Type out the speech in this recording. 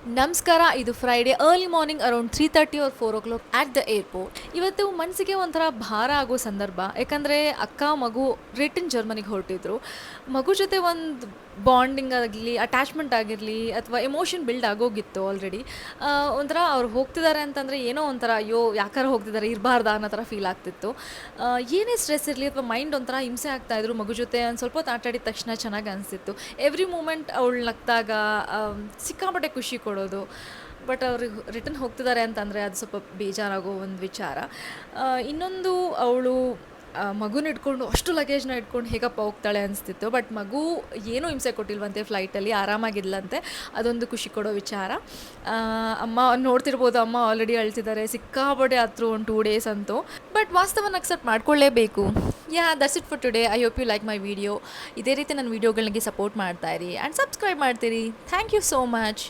ನಮಸ್ಕಾರ. ಇದು Friday early morning around 3:30 or 4 at the airport. ಇವತ್ತು ಮನಸ್ಸಿಗೆ ಒಂಥರ ಭಾರ ಆಗೋ ಸಂದರ್ಭ. ಯಾಕಂದರೆ ಅಕ್ಕ ಮಗು ರಿಟರ್ನ್ ಜರ್ಮನಿಗೆ ಹೊರಟಿದ್ರು. ಮಗು ಜೊತೆ ಒಂದು ಬಾಂಡಿಂಗ್ ಆಗಲಿ, ಅಟ್ಯಾಚ್ಮೆಂಟ್ ಆಗಿರಲಿ ಅಥವಾ ಎಮೋಷನ್ ಬಿಲ್ಡ್ ಆಗೋಗಿತ್ತು ಆಲ್ರೆಡಿ. ಒಂಥರ ಅವ್ರು ಹೋಗ್ತಿದ್ದಾರೆ ಅಂತಂದರೆ ಏನೋ ಒಂಥರ ಅಯ್ಯೋ ಯಾಕಾರ ಹೋಗ್ತಿದ್ದಾರೆ, ಇರಬಾರ್ದಾ ಅನ್ನೋ ಥರ ಫೀಲ್ ಆಗ್ತಿತ್ತು. ಏನೇ ಸ್ಟ್ರೆಸ್ ಇರಲಿ ಅಥವಾ ಮೈಂಡ್ ಒಂಥರ ಹಿಂಸೆ ಆಗ್ತಾಯಿದ್ರು, ಮಗು ಜೊತೆ ಒಂದು ಸ್ವಲ್ಪ ಹೊತ್ತು ಆಟಾಡಿದ ತಕ್ಷಣ ಚೆನ್ನಾಗಿ ಅನಿಸ್ತಿತ್ತು. ಎವ್ರಿ ಮೂಮೆಂಟ್ ಅವಳು ನಗ್ದಾಗ ಸಿಕ್ಕಾಪಟ್ಟೆ ಖುಷಿ ಕೊಡೋದು. ಬಟ್ ಅವ್ರಿಗೆ ರಿಟರ್ನ್ ಹೋಗ್ತಿದ್ದಾರೆ ಅಂತಂದರೆ ಅದು ಸ್ವಲ್ಪ ಬೇಜಾರಾಗೋ ಒಂದು ವಿಚಾರ. ಇನ್ನೊಂದು ಅವಳು ಮಗುನ ಇಟ್ಕೊಂಡು ಅಷ್ಟು ಲಗೇಜ್ನ ಇಟ್ಕೊಂಡು ಹೇಗಪ್ಪ ಹೋಗ್ತಾಳೆ ಅನಿಸ್ತಿತ್ತು. ಬಟ್ ಮಗು ಏನೂ ಹಿಂಸೆ ಕೊಟ್ಟಿಲ್ವಂತೆ, ಫ್ಲೈಟಲ್ಲಿ ಆರಾಮಾಗಿದ್ಲಂತೆ. ಅದೊಂದು ಖುಷಿ ಕೊಡೋ ವಿಚಾರ. ಅಮ್ಮ ನೋಡ್ತಿರ್ಬೋದು, ಅಮ್ಮ ಆಲ್ರೆಡಿ ಅಳ್ತಿದ್ದಾರೆ, ಸಿಕ್ಕಾಪಟ್ಟೆ ಹತ್ರ ಒಂದು 2 ಡೇಸ್ ಅಂತೂ. ಬಟ್ ವಾಸ್ತವನ ಅಕ್ಸೆಪ್ಟ್ ಮಾಡ್ಕೊಳ್ಳೇಬೇಕು. That's it for today. I hope you like my video. ಇದೇ ರೀತಿ ನನ್ನ ವೀಡಿಯೋಗಳಿಗೆ ಸಪೋರ್ಟ್ ಮಾಡ್ತಾಯಿರಿ ಆ್ಯಂಡ್ ಸಬ್ಸ್ಕ್ರೈಬ್ ಮಾಡ್ತೀರಿ. Thank you so much.